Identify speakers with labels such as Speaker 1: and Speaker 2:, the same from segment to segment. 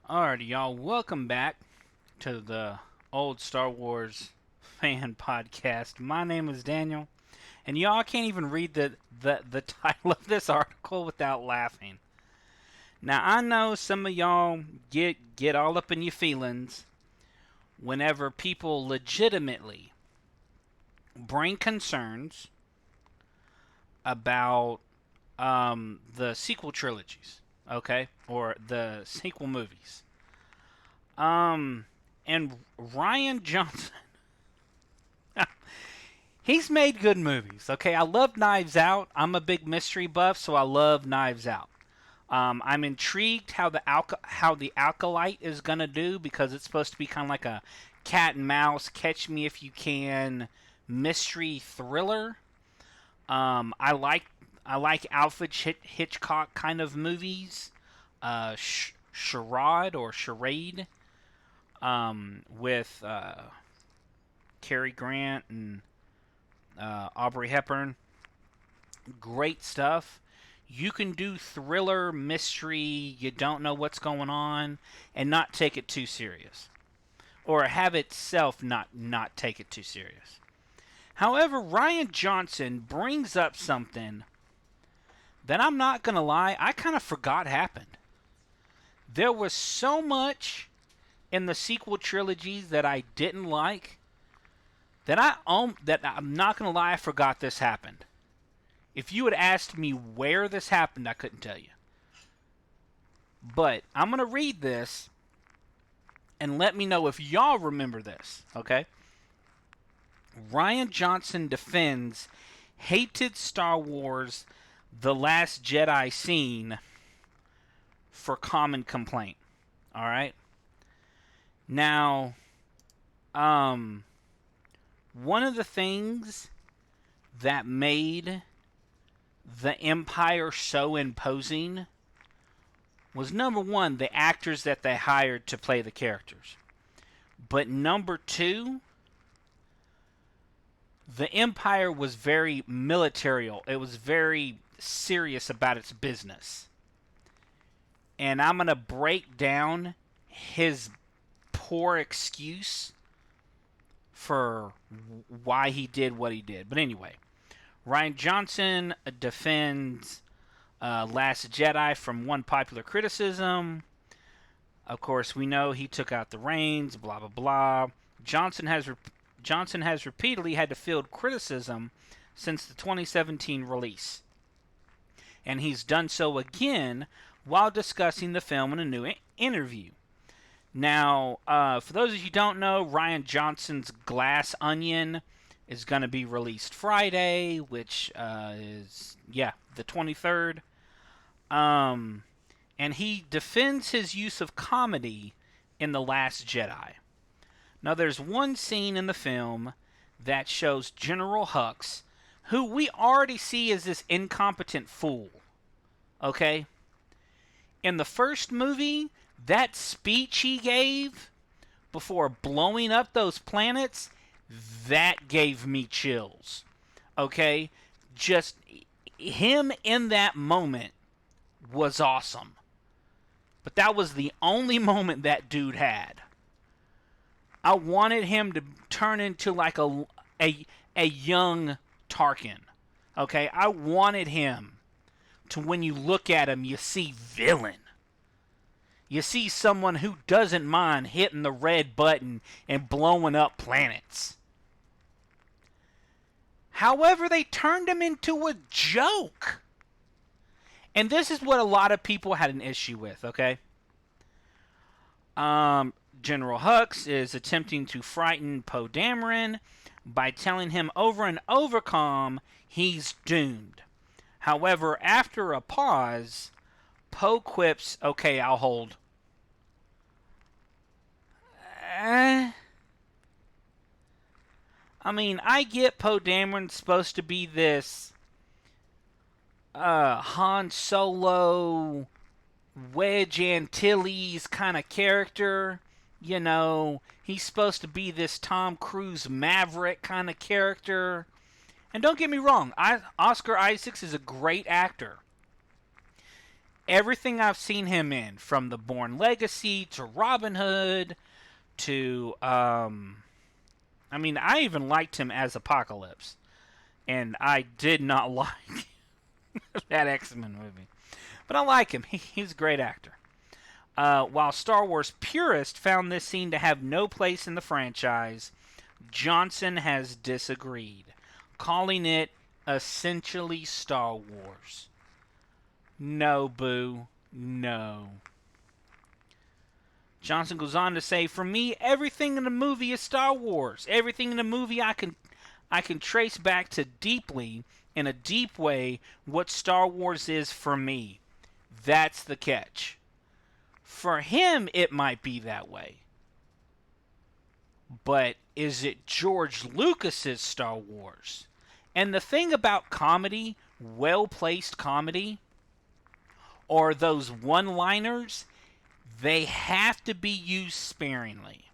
Speaker 1: Alrighty, y'all. Welcome back to the old Star Wars fan podcast. My name is Daniel, and y'all can't even read the title of this article without laughing. Now I know some of y'all get all up in your feelings whenever people legitimately bring concerns about the sequel trilogies, okay, or the sequel movies. Um, and Rian Johnson, he's made good movies. Okay, I love Knives Out. I'm a big mystery buff, so I love Knives Out. I'm intrigued how the Alkalite is gonna do because it's supposed to be kind of like a cat and mouse, catch me if you can mystery thriller. I like Alfred Hitchcock kind of movies. Charade with Cary Grant and Aubrey Hepburn. Great stuff. You can do thriller, mystery, you don't know what's going on, and not take it too serious. Or have itself not take it too serious. However, Rian Johnson brings up something that I'm not going to lie, I kind of forgot happened. There was so much in the sequel trilogies that I didn't like that I'm not gonna lie, I forgot this happened. If you had asked me where this happened, I couldn't tell you. But I'm gonna read this and let me know if y'all remember this. Okay? Rian Johnson defends hated Star Wars The Last Jedi scene for common complaint. All right. Now, one of the things that made the Empire so imposing was number one, the actors that they hired to play the characters. But number two, the Empire was very militarial. It was very serious about its business. And I'm going to break down his poor excuse for why he did what he did. But anyway, Rian Johnson defends Last Jedi from one popular criticism. Of course, we know he took out the reins, blah, blah, blah. Johnson has repeatedly had to field criticism since the 2017 release. And he's done so again while discussing the film in a new interview. Now, for those of you who don't know, Rian Johnson's Glass Onion is going to be released Friday, which is, the 23rd. And he defends his use of comedy in The Last Jedi. Now, there's one scene in the film that shows General Hux, who we already see as this incompetent fool. Okay? In the first movie, that speech he gave before blowing up those planets, that gave me chills. Okay? Just him in that moment was awesome. But that was the only moment that dude had. I wanted him to turn into like a young Tarkin. Okay? I wanted him to, when you look at him, you see villain. You see someone who doesn't mind hitting the red button and blowing up planets. However, they turned him into a joke. And this is what a lot of people had an issue with, okay? General Hux is attempting to frighten Poe Dameron by telling him over and over calm he's doomed. However, after a pause, Poe quips, okay, I'll hold. I mean, I get Poe Dameron's supposed to be this Han Solo, Wedge Antilles kind of character. You know, he's supposed to be this Tom Cruise Maverick kind of character. And don't get me wrong, Oscar Isaacs is a great actor. everything I've seen him in, from the Bourne Legacy to Robin Hood to, I mean, I even liked him as Apocalypse, and I did not like that X-Men movie. But I like him. He's a great actor. While Star Wars purists found this scene to have no place in the franchise, Johnson has disagreed, calling it essentially Star Wars. No, boo. No. Johnson goes on to say, for me, everything in the movie is Star Wars. Everything in the movie I can trace back to deeply, in a deep way, what Star Wars is for me. That's the catch. For him, it might be that way. But is it George Lucas's Star Wars? And the thing about comedy, well-placed comedy, or those one-liners, they have to be used sparingly.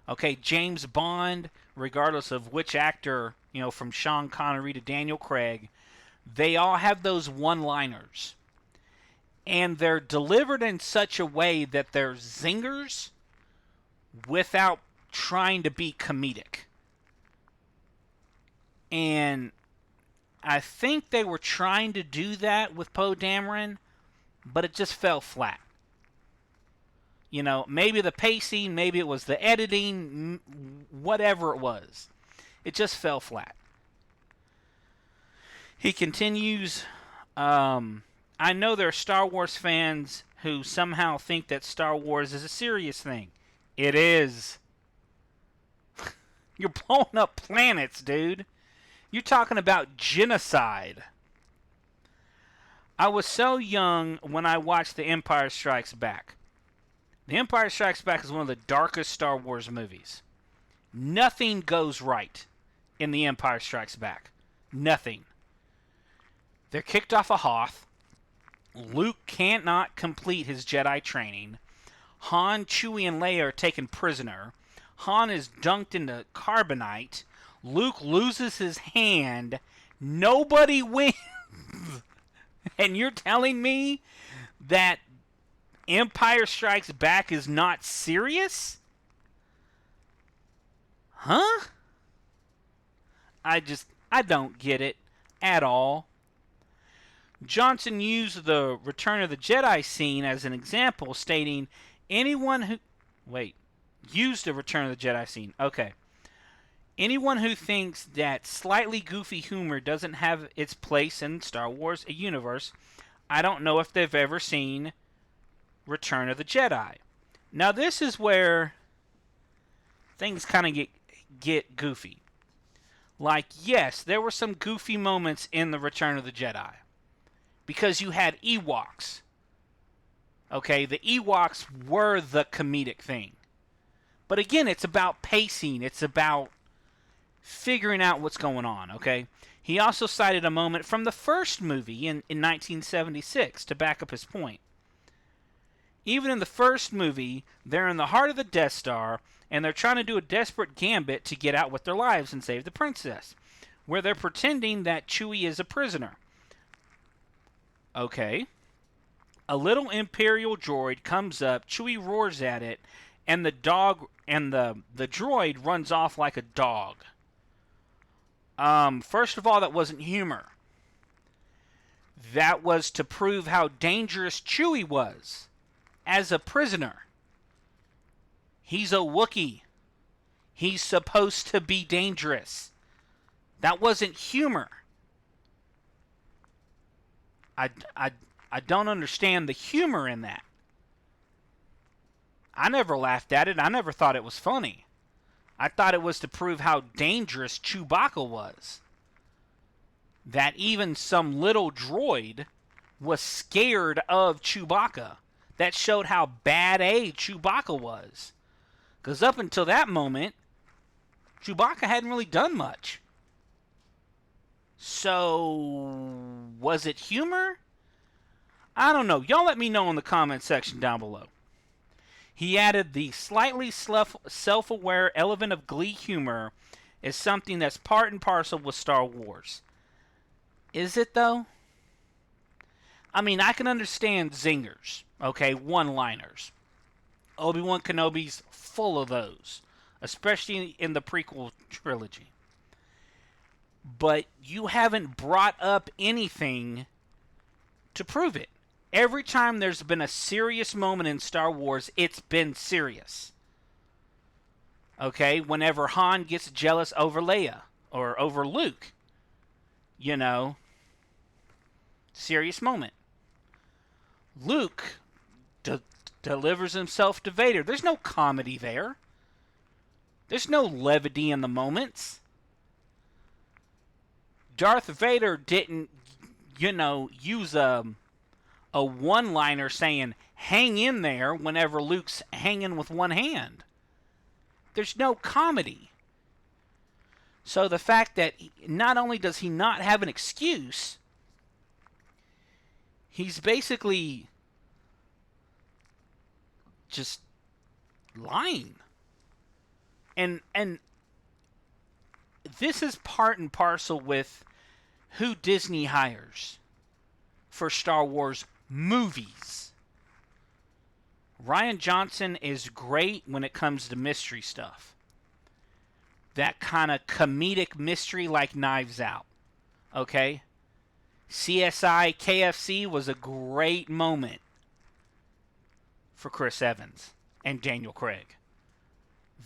Speaker 1: Okay, James Bond, regardless of which actor, from Sean Connery to Daniel Craig, they all have those one-liners. And they're delivered in such a way that they're zingers without trying to be comedic. And I think they were trying to do that with Poe Dameron, but it just fell flat. Maybe the pacing, maybe it was the editing, whatever it was. It just fell flat. He continues, I know there are Star Wars fans who somehow think that Star Wars is a serious thing. It is. You're blowing up planets, dude. You're talking about genocide. I was so young when I watched The Empire Strikes Back. The Empire Strikes Back is one of the darkest Star Wars movies. Nothing goes right in The Empire Strikes Back. Nothing. They're kicked off a Hoth. Luke cannot complete his Jedi training. Han, Chewie, and Leia are taken prisoner. Han is dunked into carbonite. Luke loses his hand. Nobody wins. And you're telling me that Empire Strikes Back is not serious? Huh? I don't get it at all. Johnson used the Return of the Jedi scene as an example, stating, used the Return of the Jedi scene. Okay. Anyone who thinks that slightly goofy humor doesn't have its place in Star Wars universe, I don't know if they've ever seen Return of the Jedi. Now this is where things kind of get goofy. Like, yes, there were some goofy moments in the Return of the Jedi. Because you had Ewoks. Okay, the Ewoks were the comedic thing. But again, it's about pacing. It's about figuring out what's going on, okay? He also cited a moment from the first movie in 1976 to back up his point. Even in the first movie, they're in the heart of the Death Star, and they're trying to do a desperate gambit to get out with their lives and save the princess, where they're pretending that Chewie is a prisoner. Okay. A little Imperial droid comes up, Chewie roars at it, and the droid runs off like a dog. First of all, that wasn't humor. That was to prove how dangerous Chewie was as a prisoner. He's a Wookiee. He's supposed to be dangerous. That wasn't humor. I don't understand the humor in that. I never laughed at it. I never thought it was funny. I thought it was to prove how dangerous Chewbacca was. That even some little droid was scared of Chewbacca. That showed how bad Chewbacca was. Because up until that moment, Chewbacca hadn't really done much. So, was it humor? I don't know. Y'all let me know in the comment section down below. He added the slightly self-aware element of glee humor is something that's part and parcel with Star Wars. Is it though? I mean, I can understand zingers, okay, one-liners. Obi-Wan Kenobi's full of those, especially in the prequel trilogy. But you haven't brought up anything to prove it. Every time there's been a serious moment in Star Wars, it's been serious. Okay, whenever Han gets jealous over Leia or over Luke, you know, serious moment. Luke delivers himself to Vader. There's no comedy there. There's no levity in the moments. Darth Vader didn't, use a one-liner saying, hang in there, whenever Luke's hanging with one hand. There's no comedy. So the fact that not only does he not have an excuse, he's basically just lying. And this is part and parcel with who Disney hires for Star Wars movies. Rian Johnson is great when it comes to mystery stuff. That kind of comedic mystery like Knives Out. Okay? CSI KFC was a great moment for Chris Evans and Daniel Craig.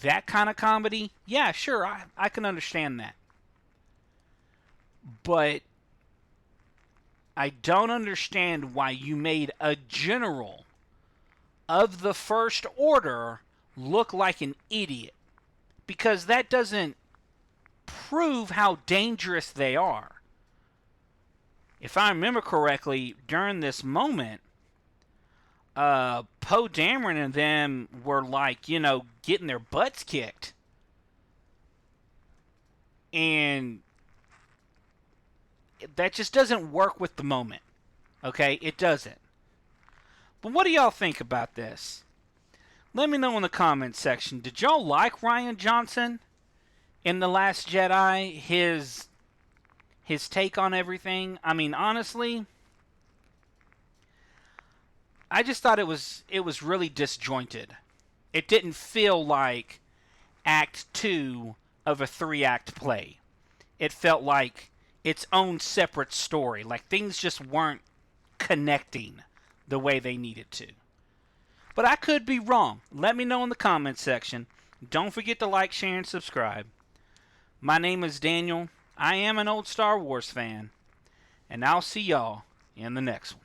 Speaker 1: That kind of comedy, yeah, sure, I can understand that. But I don't understand why you made a general of the First Order look like an idiot. Because that doesn't prove how dangerous they are. If I remember correctly, during this moment, Poe Dameron and them were like, getting their butts kicked. And that just doesn't work with the moment. Okay? It doesn't. But what do y'all think about this? Let me know in the comments section. Did y'all like Rian Johnson in The Last Jedi? His take on everything? I mean, honestly, I just thought it was really disjointed. It didn't feel like Act 2 of a 3-act play. It felt like its own separate story. Like things just weren't connecting the way they needed to. But I could be wrong. Let me know in the comments section. Don't forget to like, share, and subscribe. My name is Daniel. I am an old Star Wars fan. And I'll see y'all in the next one.